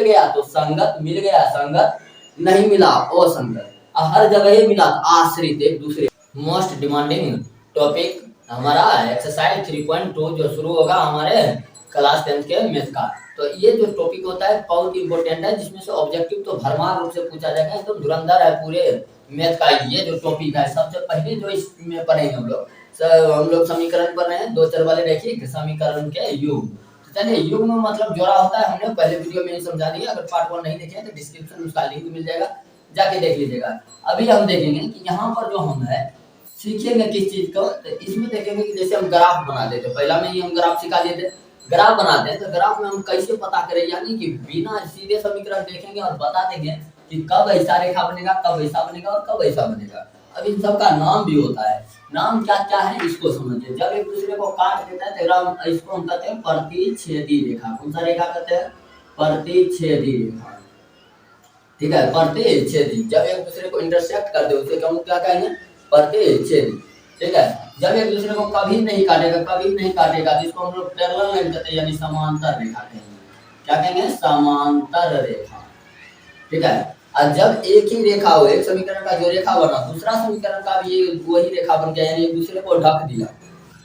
गया तो संगत, मिल गया संगत, नहीं मिला असंगत। हर जगह ही मिला आश्रित एक दूसरे। मोस्ट डिमांडिंग टॉपिक हमारा एक्सरसाइज 3.2 जो शुरू होगा हमारे क्लास 10 के मैथ का। तो ये जो टॉपिक होता है बहुत इंपॉर्टेंट है, जिसमें से ऑब्जेक्टिव तो भरमार रूप से पूछा जाएगा, एकदम धुरंधर है पूरे मैथ का ये जो टॉपिक है। सबसे पहले जो इसमें पढ़ेंगे हम लोग समीकरण पढ़ रहे हैं, दो चर वाले रैखिक समीकरण के युग। तो चलिए, युग में मतलब जोड़ा होता है, हमने पहले वीडियो में समझा दिया। अगर पार्ट 1 नहीं देखे तो डिस्क्रिप्शन में उसका लिंक मिल जाएगा, जाके देख लीजिएगा। अभी हम देखेंगे कि यहाँ पर जो हम है सीखेंगे किस चीज को, तो इसमें देखेंगे कि जैसे हम ग्राफ बना देते, पहला में ही हम ग्राफ सिखा दिए थे। ग्राफ बनाते हैं तो ग्राफ में हम कैसे पता करें, यानी कि बिना सीधे समीकरण देखेंगे और बता देंगे कि कब ऐसा रेखा बनेगा, कब ऐसा बनेगा और कब ऐसा बनेगा। अब इन सब का नाम भी होता है, नाम क्या क्या है इसको समझिए। जब एक दूसरे को काट देता है तो इसको हम कहते हैं प्रतिच्छेदी रेखा। कौन सा रेखा कहते हैं? प्रतिच्छेदी रेखा। ठीक है, प्रतिच्छेदी। जब एक दूसरे को इंटरसेक्ट कर दे उसे क्या कहेंगे? प्रतिच्छेदी। ठीक है, जब एक दूसरे को कभी नहीं काटेगा जिसको हम लोग पैरेलल लाइन कहते हैं, यानी समांतर रेखा कहेंगे। क्या कहेंगे? समांतर रेखा। ठीक है, और जब एक ही रेखा हो, एक समीकरण का जो रेखा बना दूसरा समीकरण का भी वही रेखा बन गया, यानी एक दूसरे को ढक दिया,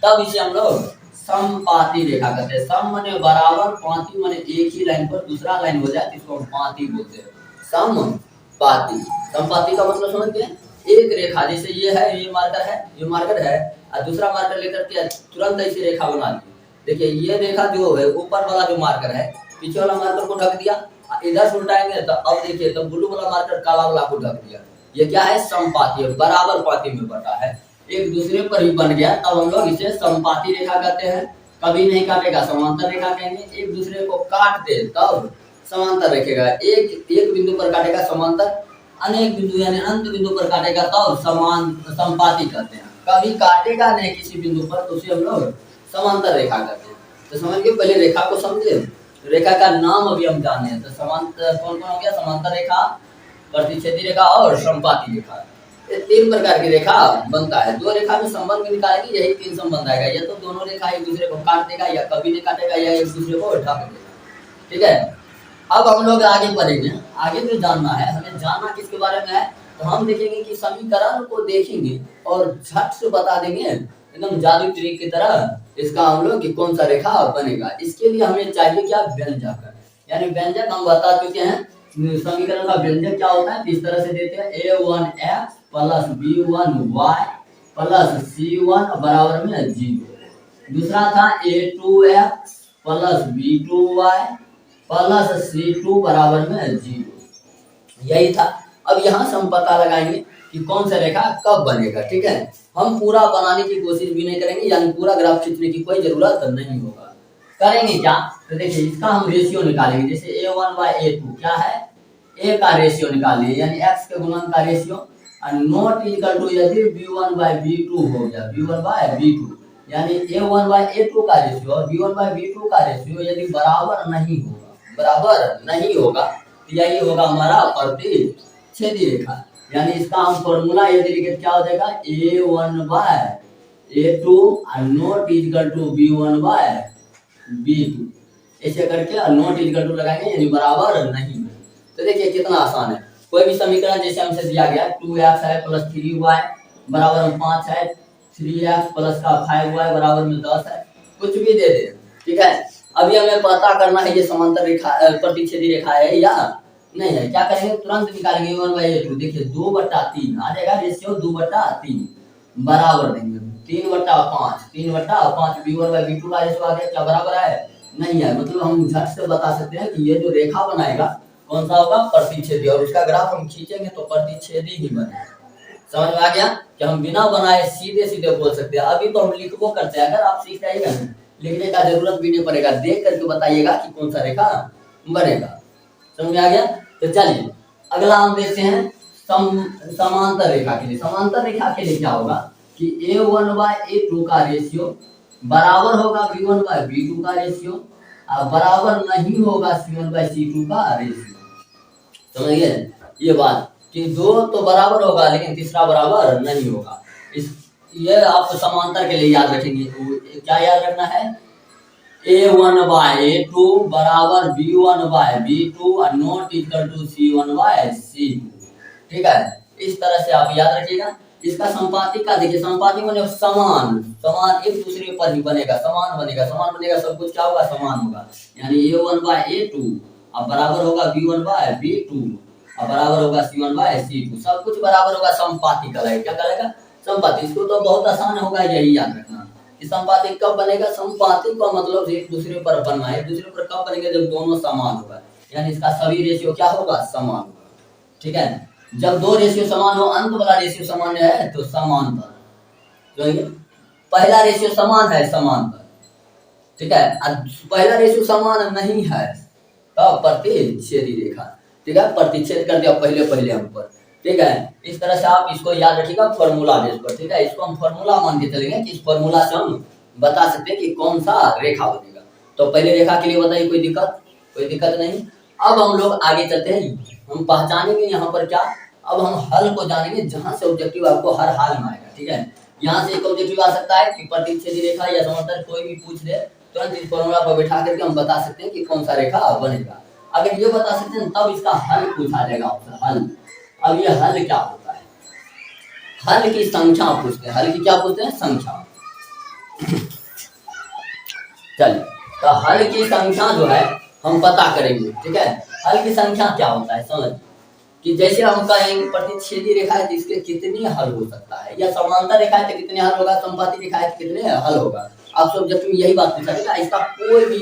तब इसे हम लोग समपाती रेखा कहते हैं। सम माने बराबर, पाती माने एक ही लाइन पर दूसरा लाइन हो जाए तो इसको हम पाती बोलते हैं, समपाती। समपाती का मतलब समझ गए? एक रेखा, जैसे ये है, ये मार्कर है और दूसरा मार्कर लेकर के तुरंत ऐसी रेखा बना दी। देखिए ये रेखा जो है, ऊपर वाला जो मार्कर है पीछे वाला मार्कर को ढक दिया, इधर से उल्टाएंगे तो अब देखिए तो ब्लू वाला मार्कर काला वाला को ढक दिया। ये क्या है? समपाती है, बराबर पाती में बटा है, एक दूसरे पर ही बन गया, तब हम लोग इसे समपाती रेखा कहते हैं। कभी नहीं काटेगा समांतर रेखा कहेंगे, एक दूसरे को काट दे तब समांतर रखेगा, एक बिंदु पर काटेगा समांतर, अनेक बिंदु यानी अनंत बिंदु पर काटेगा तब समपाती कहते हैं। कभी काटेगा नहीं किसी बिंदु पर तो उसे हम लोग समांतर रेखा कहते हैं। तो समझ के पहले रेखा को समझे, रेखा का नाम अभी हम जाने हैं। तो समांतर कौन कौन हो गया? समांतर रेखा, प्रतिच्छेदी रेखा और समपाती रेखा। ये 3 प्रकार की रेखा बनता है। 2 रेखा में संबंध निकालेंगे, यही 3 संबंध आएगा। या तो दोनों रेखा एक दूसरे को काट देगा, या कभी नहीं काटेगा, या एक दूसरे को ढक देगा। ठीक है, अब हम लोग आगे बढ़ेंगे। आगे जो जानना है, हमें जानना किसके बारे में है, तो हम देखेंगे कि समीकरण को देखेंगे और झट से बता देंगे, एकदम जादू ट्रिक की तरह इसका हम लोग कि कौन सा रेखा बनेगा। इसके लिए हमें चाहिए क्या? व्यंजक। यानी व्यंजक हम बता चुके हैं, समीकरण का व्यंजक क्या होता है इस तरह से देते हैं, a1x plus b1y plus c1 बराबर में 0। दूसरा था a2x plus b2y plus c2 बराबर में 0। यही था। अब यहाँ से हम पता लगाएंगे कि कौन सा रेखा कब बनेगा। ठीक है, हम पूरा बनाने की कोशिश भी नहीं करेंगे, यानी पूरा ग्राफ खींचने की कोई जरूरत नहीं होगा। करेंगे क्या? तो देखिए इसका हम रेशियो निकालेंगे। जैसे a1 बाय a2 क्या है? a का रेशियो निकालिए, यानी x के गुणन का रेशियो, और नॉट इक्वल टू यदि b1 बाय b2 हो गया, b1 बाय b2 यानी a1 बाय a2 का रेशियो और b1 बाय b2 का रेशियो यदि बराबर नहीं होगा तो यही होगा हमारा प्रतिच्छेदी रेखा। यानी इसका हम फॉर्मूला यदि लिखे क्या हो जाएगा? a1 बाय a2 और not equal to b1 bye b2, ऐसे करके नॉट इक्वल टू लगाएंगे, यानी बराबर नहीं। तो देखिए कितना आसान है। कोई भी समीकरण जैसे हमसे दिया गया 2x है प्लस 3y बराबर में 5 है, 3x प्लस का 5y बराबर में 10 है, कुछ भी दे दे। ठीक है, अभी हमें पता करना है ये समांतर रेखा प्रतिच्छेदी रेखा है या नहीं है। क्या करेंगे? तुरंत निकालेंगे a1 बाय a2। देखिए 2/3 आ जाएगा, रेशियो 2/3 बराबर देंगे 3/5 b1 बाय b2 का रेशियो आ गया, क्या बराबर है? नहीं है। मतलब हम झट से बता सकते हैं कि ये जो रेखा बनाएगा कौन सा होगा? प्रतिच्छेदी। और उसका ग्राफ हम खींचेंगे तो प्रतिच्छेदी ही बनेगा। समझ में आ गया कि हम बिना बनाए सीधे बोल सकते हैं। अभी तो हम लिखबो करते हैं, अगर आप सीख जाइएगा लिखने का जरूरत भी नहीं पड़ेगा, देख करके बताइएगा कि कौन सा रेखा बनेगा। समझ में आ गया? तो चलिए अगला हम देखते हैं समांतर रेखा के लिए। समांतर रेखा के लिए क्या होगा कि a1 बाय a2 का रेशियो बराबर होगा b1 बाय b2 का रेशियो, और बराबर नहीं होगा c1 बाय c2 का रेशियो। समझिए ये बात कि 2 तो बराबर होगा लेकिन तीसरा बराबर नहीं होगा। ये आप समांतर के लिए याद रखेंगे। क्या याद रखना है? A1/A2 बराबर B1/B2 और नॉट इक्वल टू C1/C2। ठीक है, इस तरह से आप याद रखिएगा। इसका संपातिक का देखिए, संपातिक माने समान, समान एक दूसरे पर ही बनेगा, समान बनेगा, समान बनेगा, सब कुछ क्या होगा, समान होगा। यानी A1/A2 अब बराबर होगा B1/B2 और बराबर होगा C1/C2, सब कुछ बराबर होगा, संपातिक कहलाएगा। क्या कहलाएगा, संपातिक। इसको तो बहुत आसान होगा, यही याद रखना कि संपातिक कब बनेगा। संपातिक का मतलब एक दूसरे पर बनना है, एक दूसरे पर कब बनेगा, जब दोनों समान होगा, यानी इसका सभी रेशियो क्या होगा, समान होगा। ठीक है, जब दो रेशियो समान हो, अंत वाला रेशियो समान है तो समांतर, तो पहला रेशियो समान है समांतर। ठीक है, पहला रेशियो समान नहीं है तो प्रतिच्छेदी रेखा। ठीक है, प्रतिच्छेद कर दिया पहले पहले हम पर। ठीक है, इस तरह से आप इसको याद रखिएगा फॉर्मूला बेस पर। ठीक है, इसको हम फॉर्मूला मान के चलेंगे कि इस फॉर्मूला से हम बता सकते हैं कि कौन सा रेखा बनेगा। तो पहले रेखा के लिए बताइए, कोई दिक्कत, कोई दिक्कत नहीं। अब हम लोग आगे चलते हैं, हम पहचानेंगे यहाँ पर क्या, अब हम हल को जानेंगे, जहां से ऑब्जेक्टिव आपको हर हाल में आएगा। ठीक है, यहाँ से एक ऑब्जेक्टिव आ सकता है कि प्रतिच्छेदी रेखा या समांतर, कोई भी पूछ दे तुरंत इस फॉर्मूला पर बैठा करके हम बता सकते हैं कि कौन सा रेखा बनेगा। अगर ये बता सकते हैं तब इसका हल पूछा जाएगा, ऑप्शन हल। अब ये हल क्या होता है, हल की संख्या पूछते हैं, हल की क्या पूछते हैं, संख्या। चलिए, तो हल की संख्या जो है हम पता करेंगे। ठीक है, हल की संख्या क्या होता है, समझ कि जैसे हम कहेंगे प्रतिच्छेदी रेखा है तो इसके कितने हल हो सकता है, या समांतर रेखा है तो कितने हल होगा, संपाती रेखा है तो कितने हल होगा। आप सब जब यही बात पूछा जाएगा, इसका कोई भी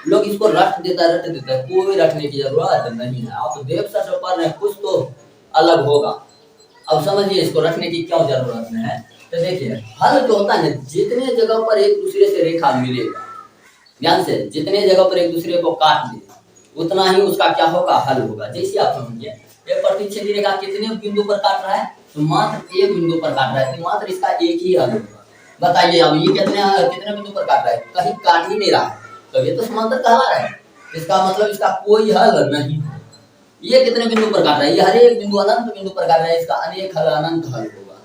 लोग इसको रट देता है, कोई रटने की जरूरत नहीं है। आप देव सर पर कुछ तो अलग होगा, अब समझिए इसको रखने की क्यों जरूरत है। तो देखिए, हल जो होता है, जितने जगह पर एक दूसरे से रेखा मिलेगा, ध्यान से, जितने जगह पर एक दूसरे को काट दे उतना ही उसका क्या होगा, हल होगा। जैसे आप समझिए, एक प्रतिच्छेदी रेखा कितने बिंदु पर काट रहा है, तो मात्र एक बिंदु पर काट रहा है, तो मात्र इसका एक ही हल होगा। बताइए अब ये कितने बिंदु पर काट रहा है, कहीं काट ही नहीं रहा है, तो ये तो समांतर कहला रहा है। इसका मतलब इसका कोई हल नहीं है। ये कितने बिंदु पर काट रहा है, ये हर एक बिंदु अनंत बिंदु पर काट रहा है, इसका अनेक हल, अनंत हल होगा।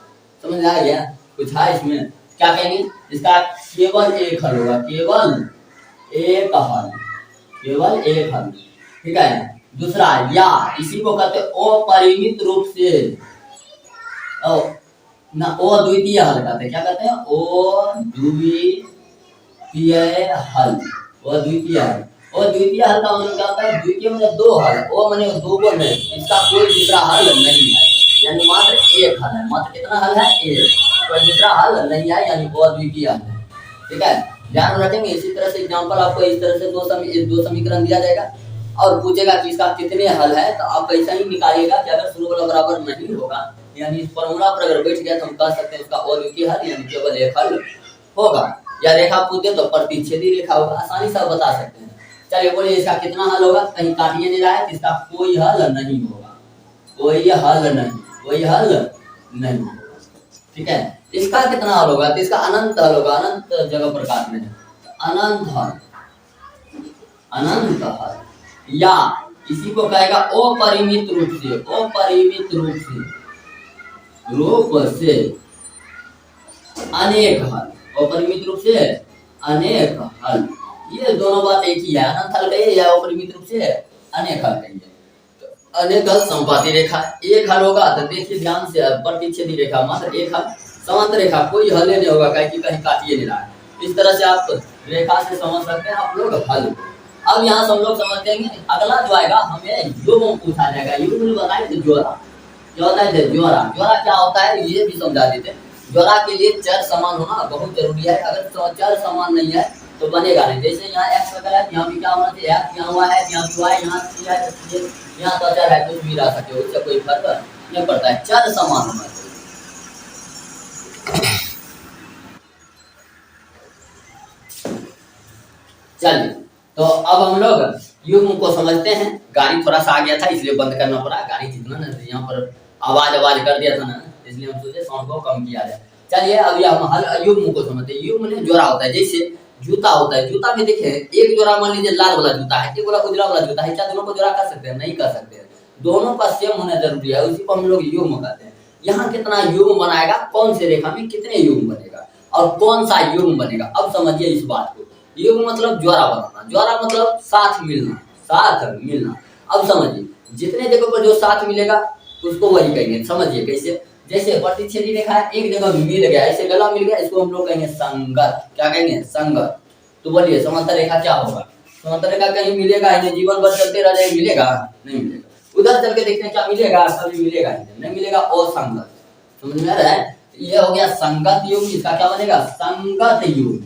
समझ आ गया, कुछ है इसमें, क्या कहेंगे, इसका केवल एक हल होगा, केवल एक हल, केवल एक हल। ठीक है, दूसरा, या इसी को कहते हैं अपरिमित रूप से, ना अद्वितीय हल कहते हैं। क्या कहते हैं, अद्वितीय हल, अद्वितीय हल। और द्वितीय हल का मतलब क्या होता है, द्वितीय मतलब दो हल, ओ माने दो को नहीं, इसका कोई दूसरा हल नहीं है, यानी मात्र एक हल है। मात्र कितना हल है, एक, कोई दूसरा हल नहीं है, यानी वो अद्वितीय हल है। ठीक है, ध्यान रखेंगे। इसी तरह से एग्जांपल आपको इस तरह से दो समीकरण दिया जाएगा और पूछेगा कि इसका कितने हल है, तो आप ऐसा ही निकालिएगा कि अगर शुरू वाला बराबर नहीं होगा, यानी इस फॉर्मूला पर अगर बैठ गया तो हम कह सकते हैं उसका अद्वितीय हल, यानी केवल एक हल होगा। या रेखा पूछ दे तो प्रतिच्छेदी रेखा होगा, आसानी से बता सकते हैं। चलिए बोलिए, इसका कितना हल होगा, कहीं काटिए नहीं रहा है, तो इसका कोई हल नहीं होगा, कोई हल नहीं, कोई हल नहीं होगा। ठीक है, इसका कितना हल होगा, तो इसका अनंत हल होगा, अनंत जगह पर काटने हैं, अनंत हल, अनंत हल। या इसी को कहेगा अपरिमित रूप से, अपरिमित रूप से अनेक हल, अपरिमित रूप से अनेक हल। ये दोनों बात एक ही है, अनंत हल कहिए या अपरिमित रूप से अनेक हल कहिए। तो अनेक हल संपाती रेखा एक हल होगा, तो देखिए ध्यान से, प्रतिच्छेदी रेखा मात्र एक हल, समांतर रेखा कोई हल नहीं होगा, कहीं काटिए नहीं रहा है। इस तरह से आप रेखा से समझ सकते हैं आप लोग हल। अब यहाँ से हम लोग समझते हैं, अगला जो आएगा हमें युग्म पूछा जाएगा। युग्म बताए थे, ज्वारा क्या होता है, ज्वारा, ज्वारा क्या होता है ये भी समझा देते। ज्वारा के लिए चर समान होना बहुत जरूरी है, अगर चर समान नहीं है तो बनेगा नहीं। जैसे यहाँ एक्स वगैरह है, यहाँ भी क्या होना चाहिए, एक्स यहाँ हुआ है, यहाँ भी हुआ है, यहाँ तो चर है, कुछ भी रह सकते हो, उससे कोई फर्क नहीं पड़ता है, चर समान होना चाहिए। चलिए, तो अब हम लोग युग्म को समझते हैं। गाड़ी थोड़ा सा आ गया था इसलिए बंद करना पड़ा, गाड़ी जितना ना यहाँ पर आवाज कर दिया था ना, इसलिए हम सोचे साउंड को कम किया जाए। चलिए अभी हम हल युग्म को समझते हैं। युग्म में जोड़ा होता है, जैसे जूता होता है, जूता में देखिए एक जोड़ा मान लीजिए लाल वाला जूता है, एक वाला उजला वाला जूता है, क्या दोनों को जोड़ा कर सकते हैं, नहीं कर सकते हैं, दोनों का सेम होना जरूरी है, उसी को हम लोग युग्म कहते हैं। यहाँ कितना युग्म बनाएगा, कौन से रेखा में कितने युग्म बनेगा और कौन सा युग्म बनेगा, अब समझिए इस बात को। युग्म मतलब ज्वारा बनाना, ज्वारा मतलब साथ मिलना, साथ मिलना। अब समझिए जितने जगह पर जो साथ मिलेगा उसको वही कहेंगे। समझिए कैसे, जैसे प्रतिच्छेदी रेखा एक जगह मिल गया, ऐसे गला मिल गया, इसको हम लोग कहेंगे संगत। क्या कहेंगे? संगत। तो बोलिए समांतर रेखा क्या होगा? समांतर रेखा कहीं मिलेगा ही नहीं, जीवन भर चलते रह जाएगा, मिलेगा नहीं मिलेगा। उधर चल के देखते हैं क्या मिलेगा, कभी मिलेगा ही नहीं मिलेगा। असंगत, समझ में आ रहा है? ये हो गया संगत युग, इसका क्या बनेगा? संगत युग,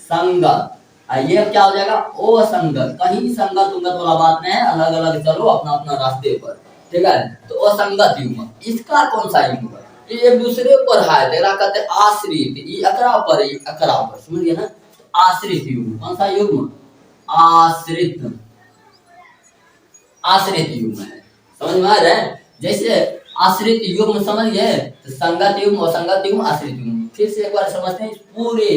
संगत। ये क्या हो जाएगा? असंगत। कहीं संगत उंगत वाला बात नहीं है, अलग अलग चलो अपना अपना रास्ते पर, ठीक है। तो असंगत युग्म, इसका कौन सा युग्म है? ये एक दूसरे पर है, तेरा कहते हैं आश्रित, ये अकरा पर, ये अकरा पर, समझिए ना। आश्रित युग्म, कौन सा युग्म? आश्रित, आश्रित युग्म है। समझ में आ रहा है? जैसे आश्रित युग्म समझ गए, तो संगत युग्म, असंगत युग्म, आश्रित युग्म। फिर से एक बार समझते हैं इस पूरे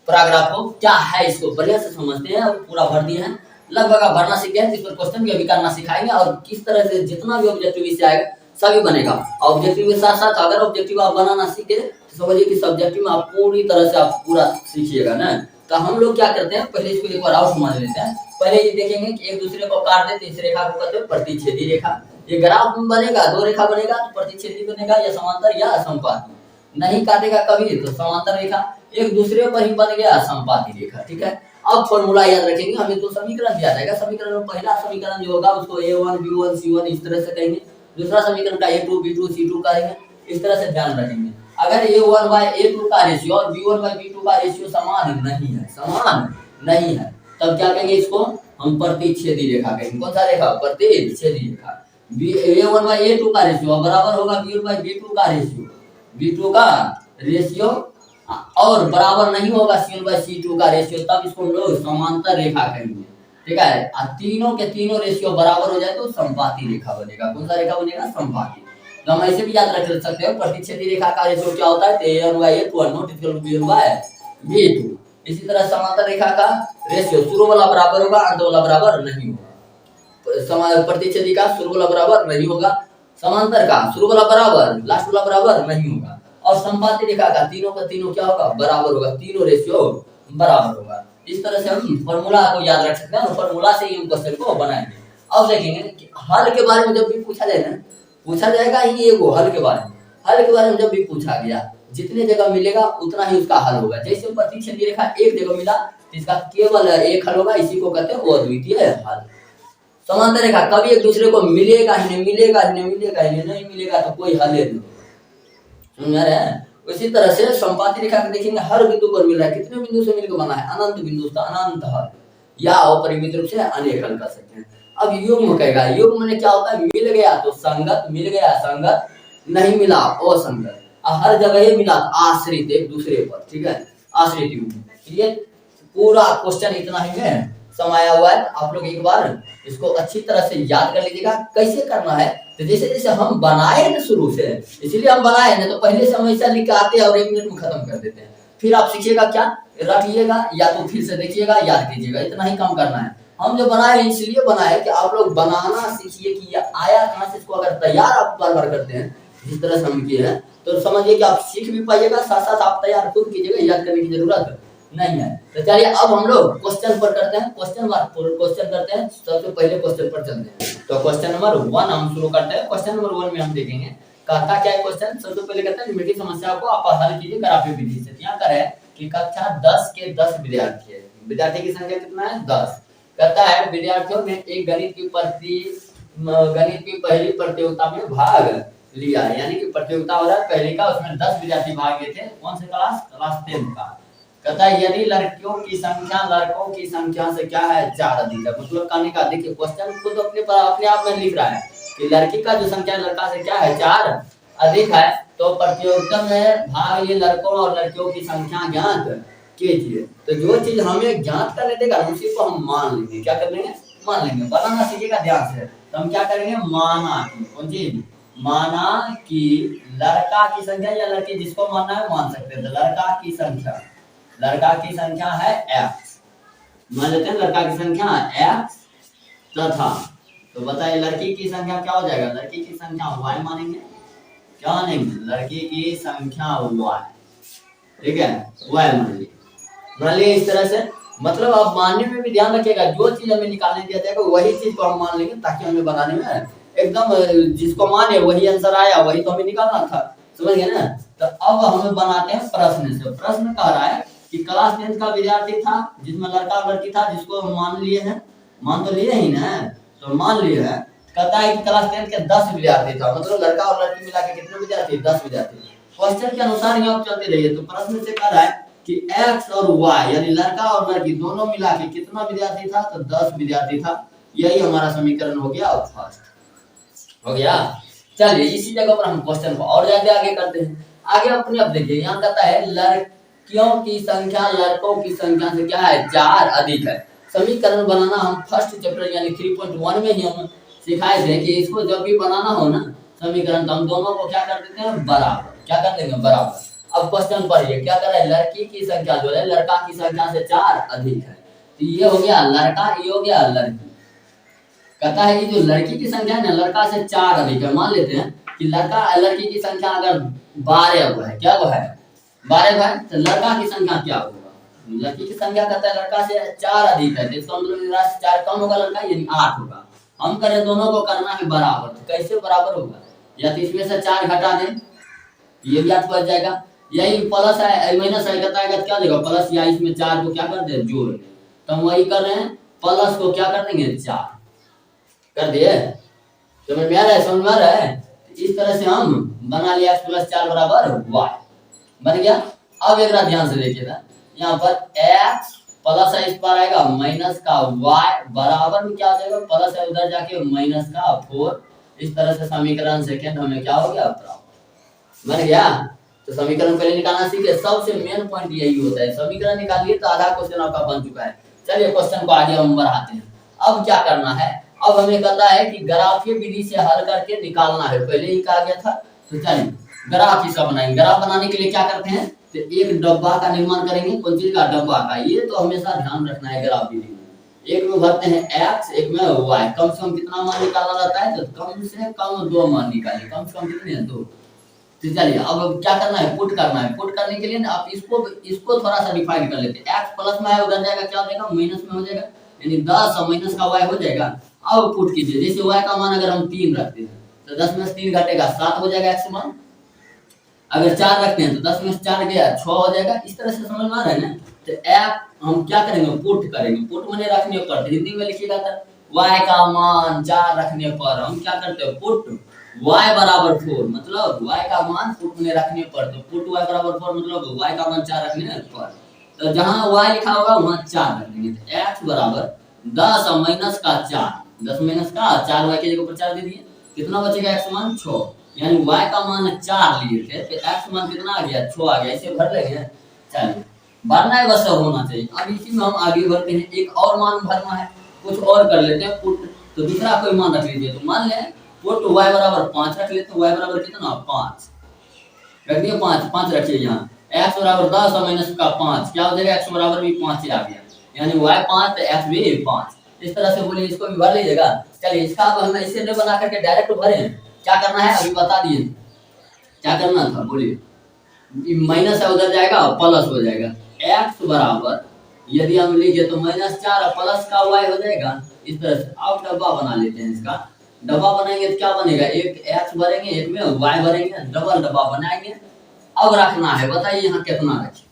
पैराग्राफ को, क्या है इसको बढ़िया से समझते हैं। पूरा भर दिए हैं, लगभग आप भरना सीख गए। इस पर क्वेश्चन भी अभी करना सिखाएंगे, और किस तरह से जितना भी ऑब्जेक्टिव इससे आएगा सभी बनेगा। ऑब्जेक्टिव के साथ साथ अगर ऑब्जेक्टिव आप बनाना सीखे तो समझिए कि सब्जेक्टिव में आप पूरी तरह से आप पूरा सीखिएगा ना। तो हम लोग क्या करते हैं, पहले इसको एक बार और समझ लेते हैं। पहले ये देखेंगे कि एक दूसरे को काट देते, इस रेखा को कहते हैं प्रतिच्छेदी रेखा। ये ग्राफ में बनेगा, दो रेखा बनेगा तो प्रतिच्छेदी बनेगा, या समांतर या असंपाती। नहीं काटेगा कभी तो समांतर रेखा, एक दूसरे पर ही बन गया संपाती रेखा, ठीक है। अब फॉर्मूला याद रखेंगे, हमें तो समीकरण दिया जाएगा। समीकरण में पहला समीकरण जो होगा उसको a1 b1 c1 इस तरह से कहेंगे। दूसरा समीकरण का a2 b2 c2 करेंगे, इस तरह से ध्यान रखेंगे। अगर a1/a2 का रेशियो और b1/b2 का रेशियो समान नहीं है, समान नहीं है, तब क्या कहेंगे? इसको हम प्रतिच्छेदी रेखा कहेंगे। कौन सा रेखा? प्रतिच्छेदी रेखा। a1/a2 का रेशियो बराबर होगा b1/b2 का रेशियो, b2 का रेशियो, और बराबर नहीं होगा c1/c2 का रेशियो, तब इसको हम लोग समांतर रेखा कहेंगे, ठीक है। तीनों के तीनों रेशियो बराबर हो जाए तो संपाती रेखा बनेगा। कौन सा रेखा बनेगा? संपाती। तो हम ऐसे भी याद रख सकते हैं, प्रतिच्छेदी रेखा का रेशियो क्या होता है? a1/a2 not equal to b1/b2। इसी तरह समांतर रेखा का रेशियो शुरू वाला बराबर होगा, अंत वाला बराबर नहीं होगा। प्रतिच्छेदी का शुरू वाला बराबर नहीं होगा, समांतर का शुरू वाला बराबर, लास्ट वाला बराबर नहीं होगा, और संपाती रेखा का तीनों का तीनों क्या होगा? बराबर होगा, तीनों रेशियो बराबर होगा। इस तरह से हम फॉर्मूला को याद रख सकते हैं, और फॉर्मूला से ही हम क्वेश्चन को बनाएंगे। अब देखेंगे कि हल के बारे में जब भी पूछा जाए ना, पूछा जाएगा ही एगो हल के बारे में। हल के बारे में जब भी पूछा गया, जितने जगह मिलेगा उतना ही उसका हल होगा। जैसे प्रतिच्छेदी रेखा एक जगह मिला तो इसका केवल एक हल होगा, इसी को कहते हैं अद्वितीय हल। समांतर रेखा कभी एक दूसरे को मिलेगा ही नहीं, मिलेगा ही नहीं, मिलेगा ही नहीं मिलेगा तो कोई हल नहीं। समझ आ रहा है? उसी तरह से संपाती रेखा को देखेंगे, हर बिंदु पर मिल रहा है। कितने बिंदु से मिलकर बना है? अनंत बिंदु से अनंत हल, या अपरिमित रूप से अनेक हल कर सकते हैं। अब युग्म कहेगा, युग्म में क्या होता है? मिल गया तो संगत, मिल गया संगत, नहीं मिला असंगत। हर जगह मिला आश्रित एक दूसरे पर, ठीक है, आश्रित युग्म। ये पूरा क्वेश्चन इतना ही है, समाया हुआ है। आप लोग एक बार इसको अच्छी तरह से याद कर लीजिएगा कैसे करना है। तो जैसे जैसे हम बनाए ना शुरू से, इसलिए हम बनाए ना, तो पहले से हम ऐसा लिख के आते हैं और 1 मिनट में खत्म कर देते हैं। फिर आप सीखिएगा क्या, रखिएगा या तो फिर से देखिएगा, याद कीजिएगा, इतना ही काम करना है। हम जो बनाए इसलिए बनाए कि आप लोग बनाना सीखिए कि ये आया कहाँ से। इसको अगर तैयार आप बार बार करते हैं जिस तरह से हम किए हैं, तो समझिए कि आप सीख भी पाइएगा, साथ साथ आप तैयार खुद कीजिएगा, याद करने की जरूरत नहीं है। तो चलिए अब हम लोग क्वेश्चन पर करते हैं, क्वेश्चन करते हैं। सबसे पहले क्वेश्चन पर चलते हैं। तो क्वेश्चन नंबर 1 हम शुरू करते हैं। क्वेश्चन नंबर 1 में हम देखेंगे कहता क्या है क्वेश्चन। सबसे पहले कहता है निम्नलिखित समस्या को आप हल कीजिए ग्राफिक विधि से। यहाँ करें कि कक्षा 10 के 10 विद्यार्थी है, विद्यार्थी की संख्या कितना है? 10। कहता है विद्यार्थियों ने एक गणित की पहली प्रतियोगिता में भाग लिया, यानी कि प्रतियोगिता हो रहा है पहले का, उसमें 10 विद्यार्थी भाग लिए थे। कौन से क्लास? क्लास 10 का। कहता है यदि लड़कियों की संख्या लड़कों की संख्या से क्या है? 4 अधिक है। मतलब कहने का देखिए क्वेश्चन खुद अपने आप में लिख रहा है कि लड़की का जो संख्या लड़का से क्या है? 4 अधिक है। तो प्रतियोगिता में भाग लिए लड़कों और लड़कियों की संख्या ज्ञात कीजिए। तो जो चीज हमें ज्ञात करने देगा उसी को हम मान लेंगे। क्या कर लेंगे? मान लेंगे। बनाना सीखिएगा ध्यान से। तो हम क्या करेंगे? माना की, कौन चीज? माना कि लड़का की संख्या या लड़की, जिसको मानना है मान सकते हैं। तो लड़का की संख्या है x, मान लेते हैं लड़का की संख्या x तथा, तो बताइए लड़की की संख्या क्या हो जाएगा? लड़की की संख्या y मानेंगे। क्या मानेंगे? लड़की की संख्या y, ठीक है, y मान लीजिए इस तरह से। मतलब आप मानने में भी ध्यान रखिएगा, जो चीज हमें निकालने दिया जाएगा वही चीज को हम मान लेंगे, ताकि हमें बनाने में एकदम जिसको माने वही आंसर आया, वही तो हमें निकालना था। समझ गए ना। तो अब हमें बनाते हैं प्रश्न से। प्रश्न कह रहा है कि क्लास 10 का विद्यार्थी था जिसमें लड़का और लड़की था, जिसको हम मान लिए हैं, मान तो लिए ही ना, तो मान लिए हैं। कहता है कि क्लास 10 के 10 विद्यार्थी था, मतलब लड़का और लड़की मिला के कितने विद्यार्थी, 10 विद्यार्थी। क्वेश्चन के अनुसार ही आप चलते रहिए। तो प्रश्न से कह रहा है कि x और y यानी लड़का और लड़की दोनों मिला के कितना विद्यार्थी था, तो 10 विद्यार्थी था। यही हमारा समीकरण हो गया फर्स्ट। हो गया। चलिए इसी जगह पर हम क्वेश्चन को और ज्यादा आगे करते हैं। आगे अपने अब देखिए, यहाँ कहता है लड़कियों की संख्या लड़कों की संख्या से क्या है, 4 अधिक है। समीकरण बनाना हम फर्स्ट चैप्टर यानी 3.1 में ही हम सिखाए थे कि इसको जब भी बनाना हो ना समीकरण, तो हम दोनों को क्या कर देते हैं, बराबर। क्या कर देंगे, बराबर। अब क्वेश्चन पढ़िए, क्या कर रहा है, लड़की की संख्या जो है लड़का की संख्या से 4 अधिक है। तो ये हो गया लड़का, ये हो गया लड़की। कहता है कि जो लड़की की संख्या है ना लड़का से 4 अधिक है। मान लेते हैं कि लड़का लड़की की संख्या अगर 12 हुआ है, क्या हुआ है, 12 है, तो लड़का की संख्या क्या होगा, लड़की की संख्या कहता है लड़का से 4 अधिक है, तो इसका मतलब 4 कम होगा लड़का, यानी 8 होगा। हम करें दोनों को करना है बराबर, तो कैसे बराबर होगा, या तो इसमें से 4 घटा दें, ये भी याद पड़ जाएगा। यही प्लस है माइनस है, कहता है क्या देगा प्लस, या इसमें 4 को क्या कर दे, जोड़। तो हम वही कर रहे हैं, प्लस को क्या कर देंगे, 4 कर दिए। समझ में आ रहा है, समझ में आ रहा है। इस तरह से हम बना लिया x + 4 = y बन गया। अब एक ध्यान से देखिएगा, यहाँ पर x प्लस है, इस पर आएगा माइनस का y बराबर में क्या हो जाएगा, प्लस है उधर जाके माइनस का 4। इस तरह से समीकरण सेकंड हमें क्या हो गया, बराबर बन गया। तो समीकरण पहले निकालना सीखे, सबसे मेन पॉइंट यही होता है। समीकरण निकालिए तो आधा क्वेश्चन आपका बन चुका है। चलिए क्वेश्चन को आगे हम बढ़ाते हैं। अब क्या करना है, अब हमें कहता है कि ग्राफीय विधि से हल करके निकालना है, पहले ही कहा गया था। तो चलिए ग्राफ इसका बनाएंगे। ग्राफ बनाने के लिए क्या करते हैं, तो एक डब्बा का निर्माण करेंगे। कौन चीज का, डब्बा का। ये तो हमेशा ध्यान रखना है ग्राफ विधि में। एक में भरते हैं x, एक में y। कम से कम कितना मान निकालना रहता है, तो कम से कम 2 मान निकालिए। कम से कम कितने हैं, 2। तो चलिए अब क्या करना है, पुट करना है। पुट करने के लिए ना आप इसको थोड़ा सा डिफाइन कर लेते हैं। x प्लस में है, उधर जाएगा क्या हो जाएगा, माइनस में हो जाएगा, यानी 10 और माइनस का y हो जाएगा। अब पुट कीजिए, जैसे y का मान अगर हम 3 रखते हैं तो 10 में से 3 घटेगा 7 हो जाएगा x मान। अगर 4 रखते हैं तो 10 में से 4 गया 6 हो जाएगा। इस तरह से समझ में आ रहा है ना। तो f हम क्या करेंगे, पुट करेंगे। पुट माने रखने पर, हिंदी में लिखिएगा तो y का मान 4 रखने पर हम क्या करते हैं, पुट y बराबर 4, मतलब y का मान पुट में रखने पर। तो पुट y बराबर 4 मतलब y का मान 4 रखने पर। तो जहां y लिखा होगा वहां 4 रख देंगे। तो x बराबर 10 और माइनस का 4, 10 माइनस का 4, y की जगह पर 4 दे दिए। कितना बचेगा, x मान 6, यानी y का मान 4 लिए थे, तो x मान कितना आ गया, 6 आ गया। इसे भर लेंगे। चलिए भरना है, बस होना चाहिए। अब इसी में हम आगे बढ़ते हैं। एक और मान भरना है, कुछ और कर लेते हैं पुट। तो दूसरा कोई मान रख लीजिए। तो मान लें पुट y बराबर 5 रख लेते हैं। y बराबर कितना, 5 रख दिए। 5 रखिए यहाँ। x बराबर 10 और माइनस का 5 क्या हो जाएगा, x बराबर भी 5 ही आ गया, यानी y 5 तो x भी 5। इस तरह से बोलिए, इसको भी भर लीजिएगा। चलिए इसका अब हम ऐसे नहीं बना करके डायरेक्ट भरें। क्या करना है अभी बता दिए, क्या करना था बोलिए। माइनस है उधर जाएगा प्लस हो जाएगा। x बराबर यदि हम लिखे तो -4 और प्लस का y हो जाएगा। इस तरह से अब डब्बा बना लेते हैं। इसका डब्बा बनाएंगे तो क्या बनेगा, एक x भरेंगे, एक में y भरेंगे, डबल डब्बा बनाएंगे। अब रखना है, बताइए यहाँ कितना रखें।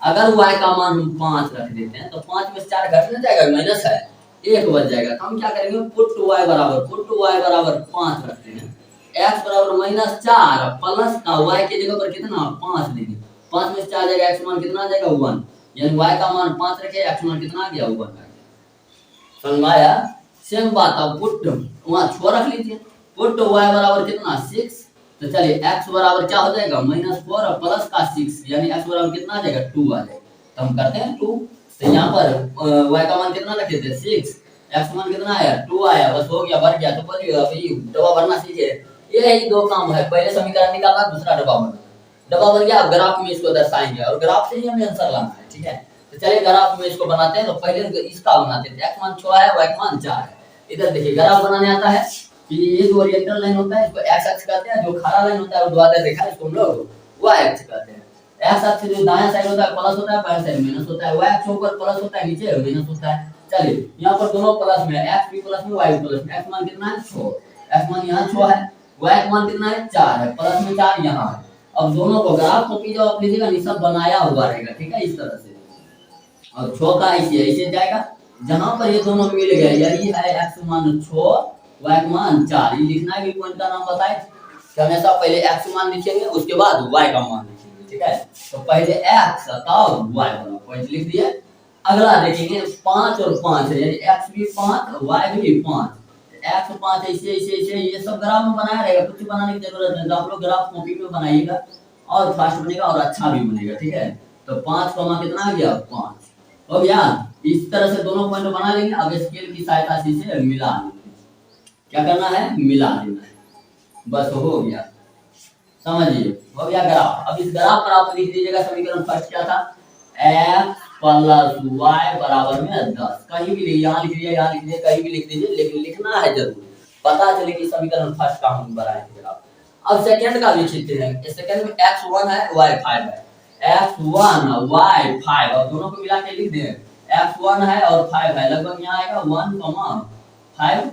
अगर y का मान हम 5 रख देते हैं तो 5 में से 4 घट नहीं जाएगा, माइनस है, 1 बच जाएगा। तो हम क्या करेंगे, पुट y बराबर 5 रखते हैं। x बराबर -4 प्लस का y की जगह पर कितना, 5 देंगे। 5 में से 4 जाएगा, x मान कितना आ जाएगा, 1, यानी y का मान 5 रखे, x मान कितना आ गया, 1 आ गया। समझ में आया। सेम बात अब पुट वहां 6 रख लीजिए। पुट y बराबर कितना, 6। तो चलिए x बराबर क्या हो जाएगा, -4 और प्लस का 6, यानी x बराबर कितना आ जाएगा, 2 आ जाएगा। तो हम करते हैं 2। तो यहाँ पर y का मान कितना रखे थे, 6, x मान कितना आया, 2 आया, बस हो गया, भर गया। तो बोलिए अभी डब्बा भरना सीखे। ये ही 2 काम है, पहले समीकरण निकालना, दूसरा डब्बा भरना। डब्बा बन गया, अब ग्राफ में इसको दर्शाएंगे और ग्राफ से ही हमें आंसर लाना है, ठीक है। तो चलिए ग्राफ में इसको बनाते हैं। तो पहले इसका बनाते हैं, x मान 6 है, y का मान 4 है। इधर देखिए ग्राफ बनाने आता है कि ये जो ओरिएंटल लाइन होता है इसको x अक्ष कहते हैं, जो खड़ा लाइन होता है वो द्वारा रेखा इसको हम लोग y अक्ष कहते हैं। एक्स अक्ष जो दायां साइड होता है प्लस होता है, बाएं साइड माइनस होता है। वाई अक्ष ऊपर प्लस होता है, नीचे माइनस होता है। चलिए यहाँ पर दोनों प्लस में, एक्स भी प्लस में वाई भी प्लस में। एक्स मान कितना है 6, एक्स मान यहाँ 6 है, वाई मान कितना है 4 है, प्लस में 4 यहाँ है। अब दोनों को ग्राफ कॉपी जब आप लीजिएगा निशान बनाया हुआ रहेगा, ठीक है, इस तरह से। और 6 का ऐसे जाएगा, जहां पर ये दोनों मिल गए, यही है एक्स मान 6 वाई मान 4। ये लिखना है, पॉइंट का नाम बताए कि हमेशा पहले एक्स मान लिखेंगे, उसके बाद वाई का मान लिखेंगे, ठीक है। तो पहले एक्स तब वाई वाला पॉइंट लिख दिए। अगला देखेंगे 5 और 5 है, यानी एक्स भी 5 वाई भी 5। एक्स 5 ऐसे ऐसे ऐसे, ये सब ग्राफ में बनाया रहेगा, कुछ बनाने की जरूरत नहीं। तो आप लोग ग्राफ कॉपी में बनाइएगा और फास्ट बनेगा और अच्छा भी बनेगा, ठीक है। तो 5 कितना आ गया 5 हो गया। इस तरह से दोनों पॉइंट बना लेंगे। अब स्केल की सहायता से इसे मिला लेंगे। क्या करना है, मिला लेना है, बस हो गया। समझिए, हो गया ग्राफ। अब इस ग्राफ पर आप लिख दीजिएगा समीकरण फर्स्ट क्या था, एक्स प्लस वाई बराबर में 10। कहीं भी यहाँ लिख दिया, यहाँ लिख दिया, कहीं भी लिख दीजिए, लेकिन लिखना है जरूर, पता चले कि समीकरण फर्स्ट का हम बनाए थे ग्राफ। अब सेकंड का भी लिखते हैं। सेकंड में x1 है y 5 है, x1 y 5 और दोनों को मिला के लिख दें। x1 है और 5 है, लगभग यहाँ आएगा 1,5।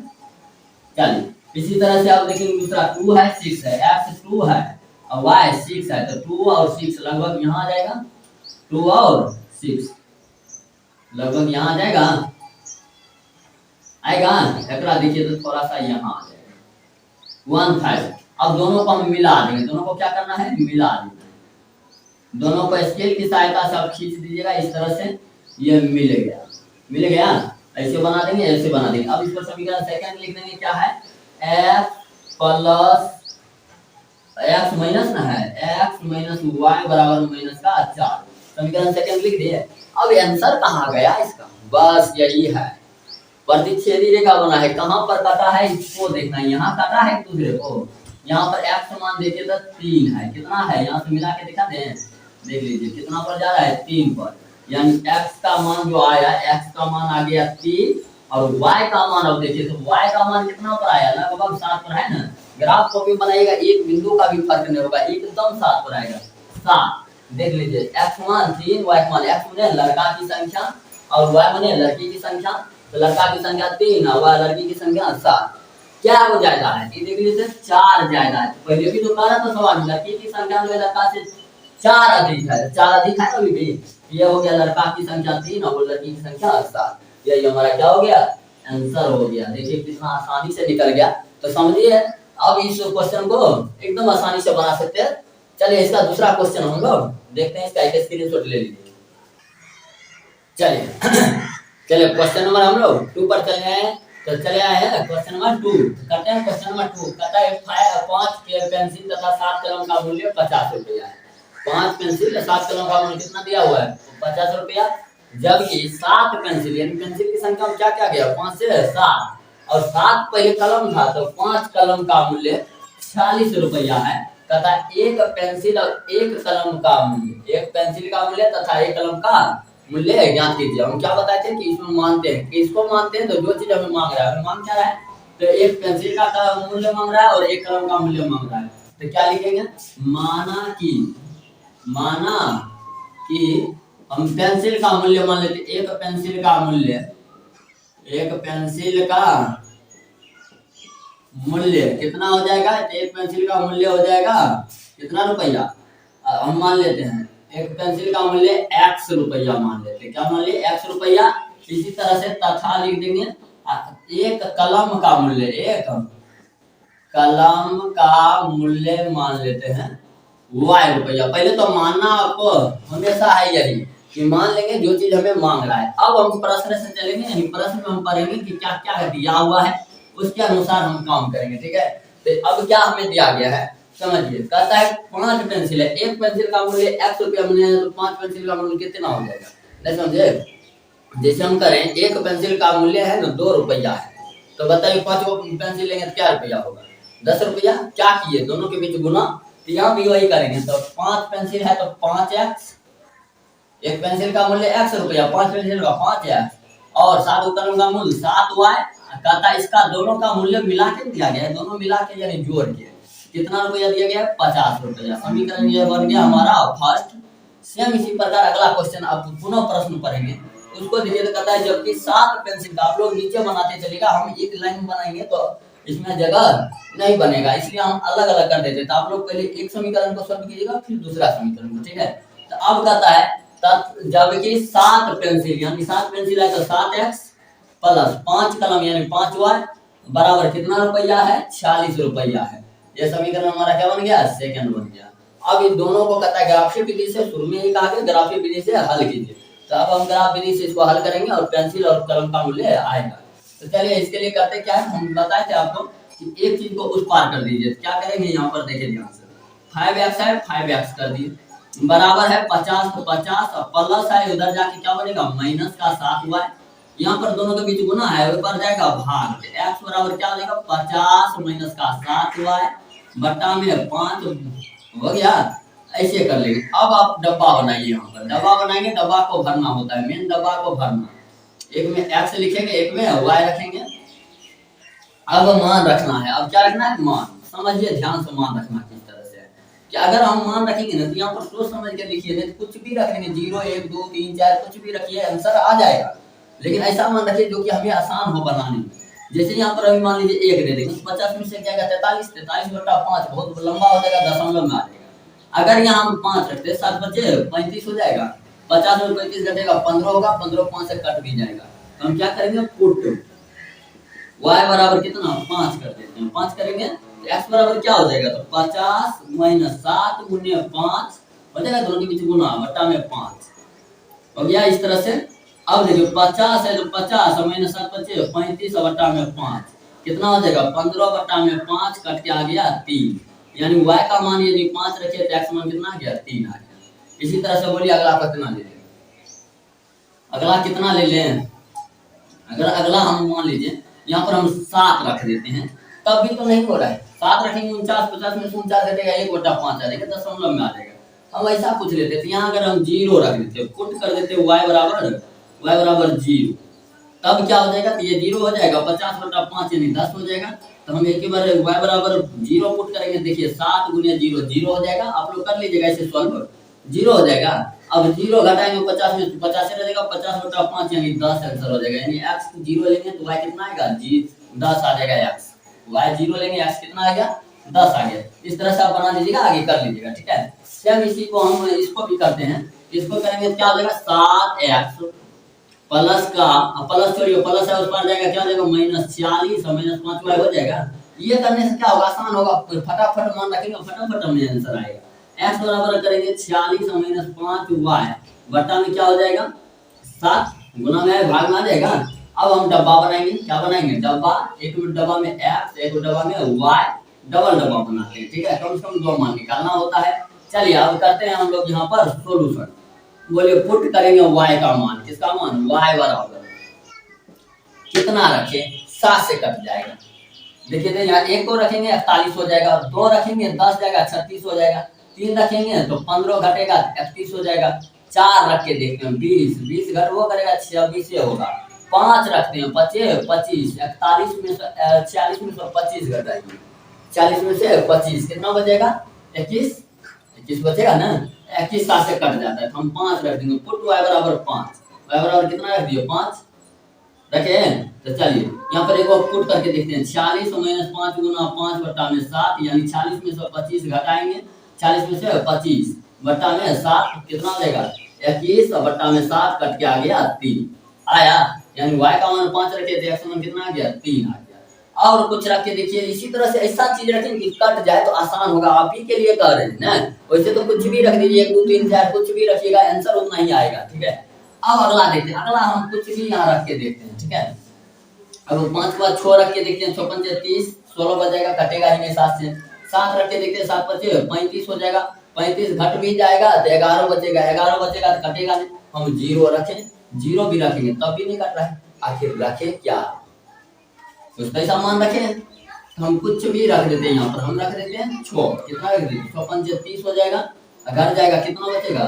चलिए इसी तरह से आप देखेंगे दूसरा 2 है 6 है, x2 है और y 6 है, तो 2 और 6 लगभग यहाँ आ जाएगा, 2 और 6 लगभग यहाँ आ जाएगा, आएगा। एकरा देखिए तो थोड़ा सा यहाँ आ जाएगा 1,5। अब दोनों को हम मिला देंगे। दोनों को क्या करना है, मिला देना है। दोनों को स्केल की सहायता से आप खींच दीजिएगा इस तरह से, ये मिल गया, मिल गया। ऐसे बना देंगे, ऐसे बना देंगे। अब इस पर समीकरण सेकंड लिख देंगे, क्या है, x प्लस x माइनस ना है, x माइनस वाई बराबर माइनस का 4। समीकरण सेकंड लिख दिए। अब आंसर कहाँ गया इसका, बस यही है, प्रतिच्छेदी रेखा बना है। कहाँ पर काटा है इसको देखना है, यहाँ काटा है दूसरे को। यहाँ पर x मान देखिए तो 3 है, कितना है यहाँ से मिला के दिखा दें, देख लीजिए कितना पर जा रहा है 3 पर, यानी x का मान जो आया, x का मान आ गया 3 और y का मान अब देखिए तो y का मान कितना पर आया, लगभग 7 पर है ना। ग्राफ को भी बनाइएगा, एक बिंदु का भी फर्क नहीं होगा, एकदम 7 पर आएगा, 7। देख लीजिए x मान 3 y मान, x माने लड़का की संख्या और y माने लड़की की संख्या। तो लड़का की संख्या 3 और लड़की की संख्या 7। क्या वो ज्यादा है, ये देख लीजिए 4 ज्यादा है। पहले भी तो कहा था सवाल, लड़की की संख्या में लड़का से 4 अधिक है, 4 अधिक है अभी भी। ये हो गया लड़का की संख्या 3 और लड़की की संख्या 7। यही हमारा क्या हो गया, आंसर हो गया। देखिए कितना आसानी से निकल गया। तो समझिए अब इस क्वेश्चन को एकदम आसानी से बना सकते हैं। चलिए इसका दूसरा क्वेश्चन हम लोग देखते हैं, इसका एक स्क्रीनशॉट ले लीजिए। चलिए चलिए क्वेश्चन नंबर हम लोग 2 पर चले आए। तो चले आए हैं क्वेश्चन नंबर 2, करते हैं क्वेश्चन नंबर 2। कहता है 5 पेंसिल तथा 7 कलम का मूल्य 50 रुपया है। 5 पेंसिल 7 कलम का मूल्य कितना दिया हुआ है, 50 रुपया। जबकि 7 पेंसिल, यानी पेंसिल की संख्या में क्या क्या गया, 5 से 7 और 7 पहले कलम था, तो 5 कलम का मूल्य 46 रुपया है। तथा एक पेंसिल और एक कलम का मूल्य, एक पेंसिल का मूल्य तथा एक कलम का मूल्य ज्ञात कीजिए। हम क्या बताए थे कि इसमें मानते हैं, कि इसको मानते हैं, तो जो चीज हमें मांग रहा है, हमें मांग क्या रहा है, तो एक पेंसिल का मूल्य मांग रहा है और एक कलम का मूल्य मांग रहा है। तो क्या लिखेंगे, माना कि हम पेंसिल का मूल्य मान लेते, एक पेंसिल का मूल्य कितना हो जाएगा, एक पेंसिल का मूल्य हो जाएगा कितना रुपया, हम मान लेते हैं एक पेंसिल का मूल्य x रुपया मान लेते हैं। क्या मान लिए, x रुपया। इसी तरह से तथा लिख देंगे, एक कलम का मूल्य, एक कलम का मूल्य मान लेते हैं y रुपया। पहले तो मानना आपको हमेशा है यही कि मान लेंगे जो चीज हमें मांग रहा है। अब हम प्रश्न से चलेंगे, यानी प्रश्न में हम पढ़ेंगे कि क्या क्या दिया हुआ है, उसके अनुसार हम काम करेंगे, ठीक है। तो अब क्या हमें दिया गया है समझिए। कहता है 5 पेंसिल है, एक पेंसिल का मूल्य x रुपया मिले तो 5 पेंसिल का मूल्य कितना हो जाएगा, नहीं समझे। जैसे हम करें, एक पेंसिल का मूल्य है ना 2 रुपया है, तो बताइए 5 पेंसिल लेंगे तो क्या रुपया होगा, 10 रुपया। क्या किए, दोनों के बीच गुना, तो यहाँ भी वही करेंगे। तो 5 पेंसिल है तो 5x, एक पेंसिल का मूल्य x रुपया, 5 पेंसिल का 5x और 7 कलम का मूल्य 7y। कहता इसका दोनों का मूल्य मिला के दिया गया है, दोनों मिला के यानी जोड़ के कितना रुपया दिया गया है, 50 रुपया। समीकरण ये बन गया हमारा फर्स्ट सेम इसी प्रकार अगला क्वेश्चन आप पुनः प्रश्न पढ़ेंगे, उसको देखिए तो कहता है जबकि 7 पेंसिल का, आप लोग नीचे बनाते चलेगा, हम एक लाइन बनाएंगे तो इसमें जगह नहीं बनेगा, इसलिए हम अलग अलग कर देते। तो आप लोग पहले एक समीकरण को सॉल्व कीजिएगा, फिर दूसरा समीकरण को, ठीक है। तो अब कहता है जबकि 7 पेंसिल, यानी 7 पेंसिल है तो 7x प्लस 5 कलम यानी 5y बराबर कितना रुपया है, 46 रुपया है। ये समीकरण हमारा क्या बन गया, सेकंड बन गया। अब इन दोनों को कहता है ग्राफिक विधि से, शुरू में ही कहा ग्राफिक विधि से हल कीजिए। तो अब हम ग्राफ विधि से इसको हल करेंगे और पेंसिल और कलम का मूल्य आएगा। तो चलिए इसके लिए करते क्या है, हम बताए थे आपको कि एक चीज को उस पार कर दीजिए। क्या करेंगे, यहाँ पर देखिए ध्यान से, 5x है 5x कर दिए बराबर है 50 तो 50 और प्लस है उधर जाके क्या बनेगा माइनस का 7y, यहाँ पर दोनों के बीच गुना है ऊपर जाएगा भाग, x बराबर क्या हो जाएगा 50 माइनस का 7y बट्टा में 5 हो गया। ऐसे कर लेंगे। अब आप डब्बा बनाइए, यहाँ पर डब्बा बनाएंगे, डब्बा को भरना होता है, मेन डब्बा को भरना, एक में x लिखेंगे एक में y रखेंगे। अब मान रखना है, अब क्या रखना है, मान, समझिए ध्यान से मान रखना किस तरह से है कि अगर हम मान रखेंगे ना तो यहाँ पर सोच समझ के लिखिए, नहीं कुछ भी रख लेंगे 0 1 2 3 4 कुछ भी रखिए आंसर आ जाएगा, लेकिन ऐसा मान रखिए जो कि हमें आसान हो बनाने में। जैसे यहाँ पर अभी मान लीजिए 1 दे देंगे, 50 में से क्या 43 43 बटा 5 बहुत लंबा हो जाएगा, दशमलव में आ जाएगा। अगर यहाँ हम 5 रखते 7 बचे 35 हो जाएगा, 50 में 35 घटेगा 15 होगा, 15 5 से कट भी जाएगा। तो हम क्या करेंगे, पुट y बराबर कितना 5 कर देते हैं, 5 करेंगे तो x बराबर क्या हो जाएगा, तो 50 माइनस 7 गुने 5 हो जाएगा, दोनों के बीच गुना बट्टा में 5 हो गया इस तरह से। अब देखिए 50 है तो 50 माइनस 7 बचे 35 बट्टा में 5 कितना हो जाएगा 15 बट्टा में 5 कट के आ गया 3, यानी y का मान यदि 5 रखे तो x मान कितना आ गया 3 आ गया। इसी तरह से बोलिए अगला कितना ले लें, अगला कितना ले लें, अगर अगला हम मान लीजिए यहाँ पर हम 7 रख देते हैं, तब भी तो नहीं हो रहा है, 7 रखेंगे 49 50 में 49 घटेगा 1 बटा 5 आ जाएगा, दशमलव में आ जाएगा। हम ऐसा कुछ लेते थे, यहाँ अगर हम 0 रख देते पुट कर देते y बराबर 0, तब क्या हो जाएगा, ये 0 हो जाएगा 50 बटा 5 यानी 10 हो जाएगा। तो हम एक ही बार y बराबर 0 पुट करेंगे, देखिए 7 गुने 0 0 हो जाएगा, आप लोग कर लीजिएगा ऐसे सॉल्व, 0 हो जाएगा। अब 0 घटाएंगे 50 में 50 रह जाएगा, 50 बटा 5 यानी 10 आंसर हो जाएगा, यानी x 0 लेंगे तो y कितना आएगा 10 आ जाएगा, x y 0 लेंगे x कितना आ गया 10 आ गया। इस तरह से आप बना लीजिएगा, आगे कर लीजिएगा, ठीक है। सेम इसी को हम इसको भी करते हैं, इसको करेंगे क्या हो जाएगा 7x प्लस का प्लस छोड़िए प्लस है उस पर जाएगा क्या हो जाएगा माइनस 46 और माइनस 5y हो जाएगा। ये करने से क्या होगा, आसान होगा, फटाफट मान रखेंगे फटाफट हमें आंसर आएगा। x बराबर करेंगे 46 और माइनस 5y बट्टा में क्या हो जाएगा 7 गुना में भाग में आ जाएगा। अब हम डब्बा बनाएंगे, क्या बनाएंगे डब्बा, एक डब्बा में x एक डब्बा में y, डबल डब्बा बनाते हैं, ठीक है, कम से कम 2 मान निकालना होता है। चलिए अब करते हैं हम लोग यहाँ पर सोल्यूशन, बोलिए पुट करेंगे y का मान, किसका मान y बराबर कितना रखे 7 से कट जाएगा, देखिए तो यहाँ 1 को रखेंगे 48 हो जाएगा, 2 रखेंगे 10 जाएगा 36 हो जाएगा, 3 रखेंगे तो 15 घटेगा 31 हो जाएगा, 4 रख के देखते हैं 20 घट वो करेगा 26 होगा, 5 रखते हैं 25 41 में से 46 में से 25 घटाएंगे, 40 में से 25 कितना बचेगा 21 बचेगा ना, 21 7 से कट जाता है तो हम 5 रख देंगे, पुट y बराबर 5, y बराबर कितना रख दिए 5 रखे हैं। तो चलिए यहाँ पर एक और पुट करके देखते हैं, 46 माइनस 5 गुना 5 बट्टा में 7 यानी 40 में से 25 घटाएंगे, 40 में से 25 बट्टा में 7 कितना हो जाएगा 21 और बट्टा में 7 कट के आ गया 3 आया, यानी y का मान 5 रखे थे, x मान कितना आ गया 3 आ गया। और कुछ रख के देखिए, इसी तरह से ऐसा चीज रखें कि कट जाए तो आसान होगा, आप ही के लिए कह रहे हैं ना, वैसे तो कुछ भी रख दीजिए 1 2 3 4 कुछ भी रखिएगा आंसर उतना ही आएगा, ठीक है। अब अगला देखते हैं, अगला हम कुछ भी यहाँ रख के देखते हैं, ठीक है। अब 5 के बाद 6 रख के देखते हैं, 6 5 30 16 बचेगा, कटेगा ही नहीं 7 से, 7 रख के देखते हैं 7 5 35 हो जाएगा, 35 घट भी जाएगा तो 11 बचेगा, 11 बचेगा तो कटेगा नहीं, हम 0 रखें 0 भी रखेंगे तब भी नहीं कट रहा है, आखिर रखे क्या, कुछ पैसा मान रखें, हम कुछ भी रख देते हैं, यहाँ पर हम रख देते हैं 6, कितना रख देते हैं 6 5 30 हो जाएगा, घर जाएगा कितना बचेगा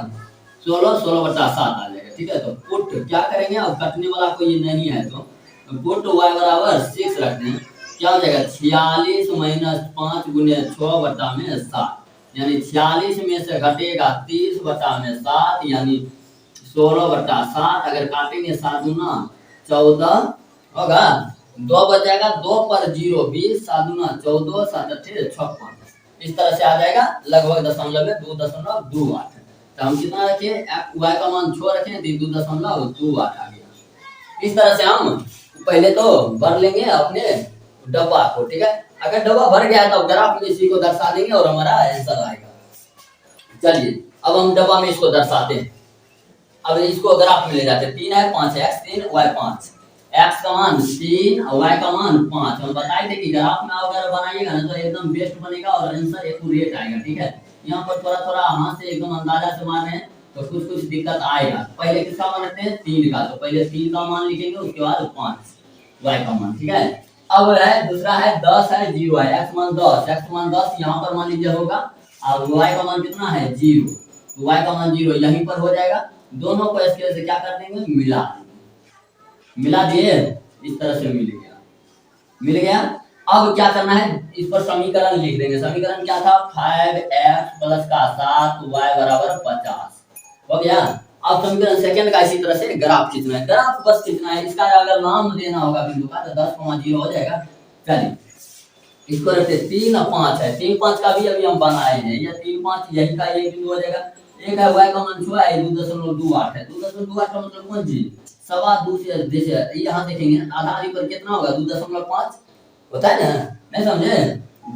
16 बट्टा 7 आ जाएगा, ठीक है। तो पुट क्या करेंगे, अब कटने वाला कोई नहीं है तो पुट y बराबर 6 रख दें, क्या हो जाएगा 46 माइनस 5 गुने 6 बट्टा में 7, यानी 46 में से घटेगा 30/7 यानी 16/7। अगर काटेंगे 7 दूना 14 होगा, 2 बचेगा, 2 पर 0 20, 7 दूना 14, 7 अट्ठे 56। इस तरह से आ जाएगा लगभग दशमलव में 2.28। तो हम कितना रखे, y का मान 6 रखे, 2.28 आ गया। इस तरह से हम पहले तो भर लेंगे अपने डब्बा को, ठीक है। अगर डब्बा भर गया तो ग्राफ में इसी को दर्शा देंगे और हमारा आंसर आएगा। चलिए अब हम डब्बा में इसको दर्शाते हैं। अब इसको ग्राफ में ले जाते हैं। 3 है 5 है, x 3 y 5, x का मान 3 और y का मान 5। हम बताए थे कि ग्राफ में अगर बनाइएगा ना तो एकदम बेस्ट बनेगा और आंसर एक्यूरेट आएगा, ठीक है। यहाँ पर थोड़ा थोड़ा हाथ से एकदम अंदाजा से मार रहे हैं तो कुछ कुछ दिक्कत आएगा। पहले किसका मान रखते हैं, 3 का, तो पहले 3 का मान लिखेंगे, उसके बाद 5 y का मान, ठीक है। अब है दूसरा है 10 है 0 है, x मान 10, x मान 10 यहाँ पर मान लीजिए होगा, और y का मान कितना है 0, तो y का मान 0 यहीं पर हो जाएगा। दोनों को स्केल से क्या कर देंगे, मिला दिए, इस तरह से मिल गया। अब क्या करना है, इस पर समीकरण लिख देंगे। समीकरण क्या था, 5x प्लस का 7y बराबर 50 हो गया। अब समीकरण सेकंड का इसी तरह से ग्राफ खींचना है, ग्राफ बस खींचना है। इसका अगर नाम देना होगा बिंदु का तो 10,0 हो जाएगा। चलिए इसको रखते 3 और 5 है, 3 5 का भी अभी हम बनाए हैं, या 3 5 यही का ये बिंदु हो जाएगा। एक है y का मान 6 है, 2.28 है, 2.28 का मतलब कौन चीज, 2.25 से जैसे यहाँ देखेंगे आधा आधी पर कितना होगा 2.5 होता है ना, नहीं समझे।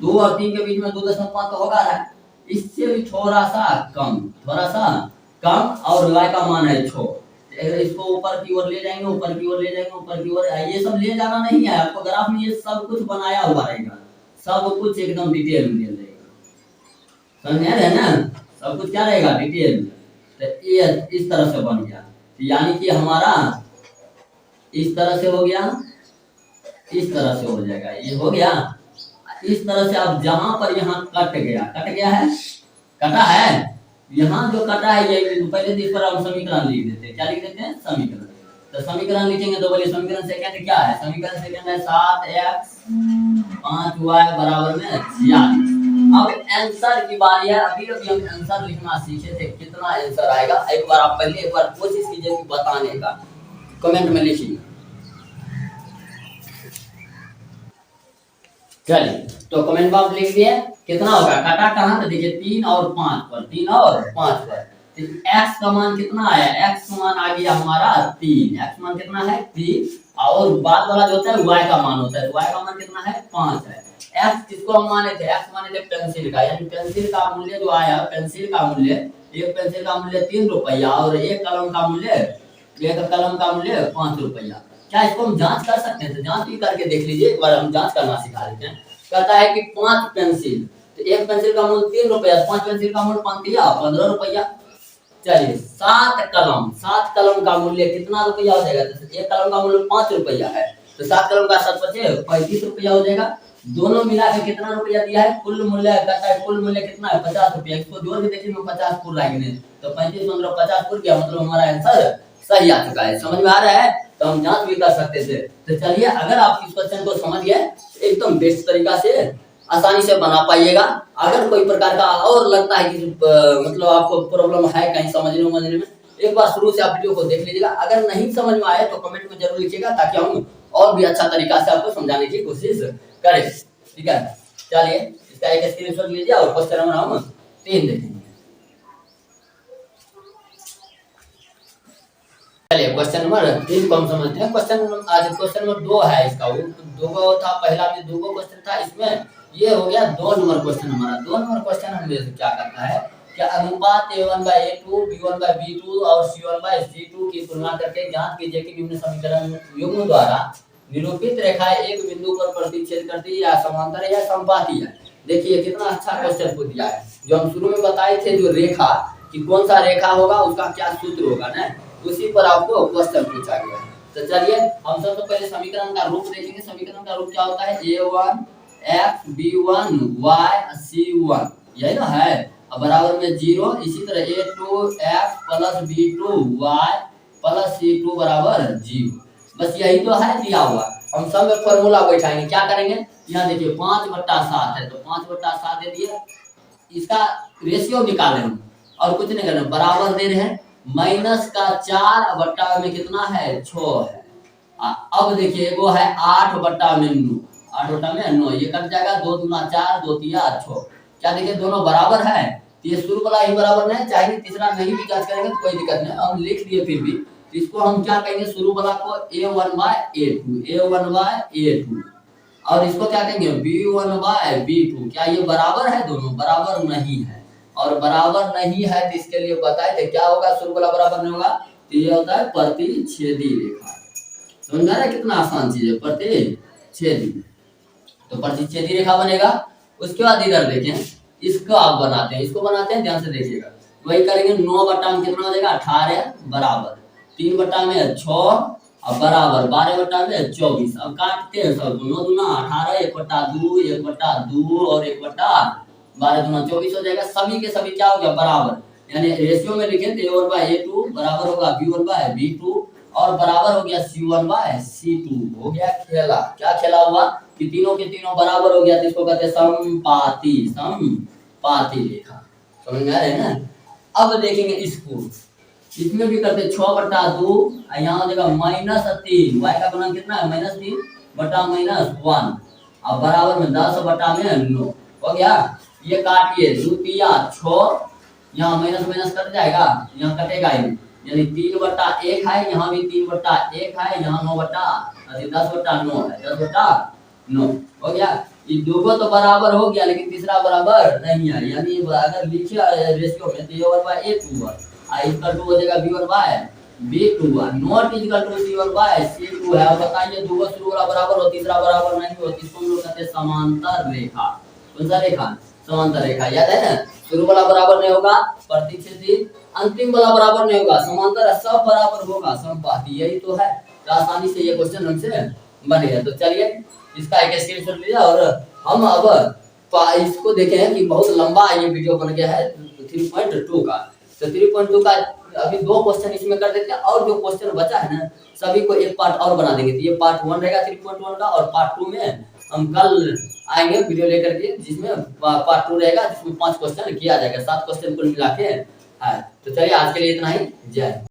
2 और 3 के बीच में 2.5 तो होगा ना, इससे भी थोड़ा सा कम और y का मान है 6। इसको ऊपर की ओर ले जाएंगे, ऊपर की ओर। ये सब ले जाना नहीं है आपको, ग्राफ में ये सब कुछ बनाया हुआ रहेगा, सब कुछ एकदम डिटेल में रहेगा, समझ रहे हैं ना। सब कुछ क्या रहेगा, डिटेल। तो ये इस तरह से बन गया, यानी कि हमारा इस तरह से हो गया, इस तरह से हो जाएगा, ये हो गया। इस तरह से अब जहां पर यहाँ कट गया है, कटा है, यहाँ जो कटा है ये बिंदु, पहले इस पर हम समीकरण लिख देते हैं। क्या लिख देते हैं, समीकरण। तो समीकरण लिखेंगे तो बोलिए समीकरण सेकंड क्या है, समीकरण सेकंड है 7x 5y बराबर में 46। अब आंसर की बारी है। अभी हम आंसर लिखना सीखे थे, कितना आंसर आएगा एक बार आप पहले एक बार कोशिश कीजिए बताने का, कमेंट में लिखिए। चलिए तो कमेंट में आप लिख दिए कितना होगा, काटा कहाँ तो देखिए 3 और 5 पर, 3 और 5 पर। तो x का मान कितना आया, x का मान आ गया हमारा 3, x मान कितना है 3, और बाद वाला जो होता है y का मान होता है, y का मान कितना है 5 है। x किसको हम माने थे, x माने थे पेंसिल का, यानी पेंसिल का मूल्य जो आया, पेंसिल का मूल्य, एक पेंसिल का मूल्य 3 रुपया और एक कलम का मूल्य 5 रुपया। क्या इसको हम जांच कर सकते हैं, तो जांच भी करके देख लीजिए, एक बार हम जांच करना सिखा देते हैं। कहता है कि 5 पेंसिल, तो एक पेंसिल का मूल्य 3 रुपया, 5 पेंसिल का मूल्य 15 रुपया। चलिए 7 कलम का मूल्य कितना रुपया हो जाएगा, तो एक कलम का मूल्य 5 रुपया है, तो 7 कलम का 7 बचे 35 रुपया हो जाएगा। दोनों मिला के कितना रुपया दिया है, कुल मूल्य कहता है, कुल मूल्य कितना है 50 रुपया। इसको जोड़ के देखिए 50 पूर लाएंगे तो 35 मतलब 50 पूर गया, मतलब हमारा आंसर सही आ चुका है। समझ में आ रहा है, तो हम जांच भी कर सकते थे। तो चलिए अगर आप इस क्वेश्चन को समझ गए एकदम बेस्ट तरीका से आसानी से बना पाइएगा। अगर कोई प्रकार का और लगता है कि मतलब आपको प्रॉब्लम है कहीं समझने में, एक बार शुरू से आप वीडियो को देख लीजिएगा। अगर नहीं समझ में आए तो कमेंट में जरूर लिखिएगा, ताकि हम और भी अच्छा तरीका से आपको समझाने की कोशिश करें, ठीक है। चलिए इसका एक स्क्रीनशॉट लीजिए और क्वेश्चन नंबर हम 3 देखेंगे। चलिए क्वेश्चन नंबर 3 को हम समझते हैं। क्वेश्चन नंबर 2 है इसका, वो 2 था, पहला भी 2 क्वेश्चन था, इसमें ये हो गया 2 नंबर क्वेश्चन हमारा। 2 नंबर क्वेश्चन हमें क्या करता है कि अनुपात a1/a2 b1/b2 और c1/c2 की तुलना करके ज्ञात कीजिए कि निम्न समीकरण युग्म द्वारा निरूपित रेखाएं एक बिंदु पर प्रतिच्छेद करती है या समांतर या समपाती है। देखिए कितना अच्छा क्वेश्चन पूछ दिया है। जो हम शुरू में बताए थे, जो रेखा कि कौन सा रेखा होगा उसका क्या सूत्र होगा ना, उसी पर आपको क्वेश्चन पूछा गया है। तो चलिए हम सबसे पहले समीकरण का रूप देखेंगे। समीकरण का रूप क्या होता है, a1 x b1 y c1, यही ना है, अब बराबर में 0। इसी तरह a2 x plus b2 y plus c2 बराबर 0। बस यही तो है दिया हुआ। हम सब में फॉर्मूला बैठाएंगे, क्या करेंगे, यहाँ देखिए 5/7 है तो 5/7 दे दिए, इसका रेशियो निकाले हम और कुछ नहीं करना, बराबर दे रहे हैं माइनस का 4 बट्टा में कितना है 6 है। अब देखिए वो है 8 बट्टा में 9, 8 बट्टा में 9, ये कट जाएगा 2 दूना 4, 2 तिया 6। क्या देखिए दोनों बराबर है, तो ये शुरू वाला ही बराबर नहीं, चाहे तीसरा नहीं भी जांच करेंगे तो कोई दिक्कत नहीं, हम लिख दिए फिर भी। तो इसको हम क्या कहेंगे, शुरू वाला को a1/a2, a1/a2, और इसको क्या कहेंगे b1/b2। क्या ये बराबर है, दोनों बराबर नहीं है, और बराबर नहीं है तो इसके लिए बताए थे क्या होगा, शुरू वाला बराबर नहीं होगा तो ये होता है प्रतिच्छेदी रेखा। समझ में आ रहा है कितना आसान चीज है प्रतिच्छेदी। तो प्रतिच्छेदी रेखा बनेगा। उसके बाद इधर देखें, इसको आप बनाते हैं, इसको बनाते हैं ध्यान से देखिएगा, वही करेंगे 9 बट्टा में कितना हो जाएगा 18 बराबर 3 बट्टा में 6 और बराबर 12 बट्टा में 24। अब काटते हैं सब, 9 दूना 18, 1 बट्टा 2, 1 बट्टा 2 और 1 बट्टा 12 दूना 24 हो जाएगा। सभी के सभी क्या हो गया बराबर, यानी रेशियो में लिखें तो a1/a2 बराबर होगा b1/b2 और बराबर हो गया c1/c2। हो गया खेला, क्या खेला हुआ कि तीनों के तीनों बराबर हो गया, तो इसको कहते हैं समपाती, समपाती रेखा। समझ में आ रहा है ना। अब देखेंगे इसको, इसमें भी करते 6 बट्टा 2, यहाँ हो जाएगा -3, y का गुणन कितना है -3 बट्टा -1 अब बराबर में 10 बट्टा में 9। हो गया, ये काटिए 2 तिया 6, यहाँ माइनस माइनस कट जाएगा, यहाँ कटेगा ही, यानी 3 बट्टा 1 है, यहाँ भी 3 बट्टा 1 है, यहाँ 9 बट्टा 10 बट्टा 9 है, 10 बट्टा 9। हो गया, ये दोनों तो बराबर हो गया लेकिन तीसरा बराबर नहीं है, यानी अगर लिखे रेशियो में तो a1/a2 इक्वल टू हो जाएगा b1/b2 not equal to c1/c2 है। बताइए दोनों शुरू वाला बराबर हो, तीसरा बराबर नहीं हो, इसको हम लोग कहते हैं समांतर रेखा। कौन सा रेखा, समांतर रेखा। याद है ना, शुरू वाला बराबर नहीं होगा प्रतिच्छेदी, अंतिम वाला बराबर नहीं होगा समांतर, सब बराबर होगा समपाती। यही तो है, तो आसानी से ये क्वेश्चन हमसे बन गया। तो चलिए इसका एक स्क्रीनशॉट लीजिए और हम अब इसको देखें कि बहुत लंबा ये वीडियो बन गया है 3.2 का। तो 3.2 का अभी 2 क्वेश्चन इसमें कर देते हैं और जो क्वेश्चन बचा है ना सभी को एक पार्ट और बना देंगे। तो ये पार्ट 1 रहेगा 3.1 का, और पार्ट 2 में हम कल आएंगे वीडियो लेकर के, जिसमें पार्ट 2 रहेगा जिसमें 5 क्वेश्चन किया जाएगा, 7 क्वेश्चन कुल मिला के है। तो चलिए आज के लिए इतना ही, जय।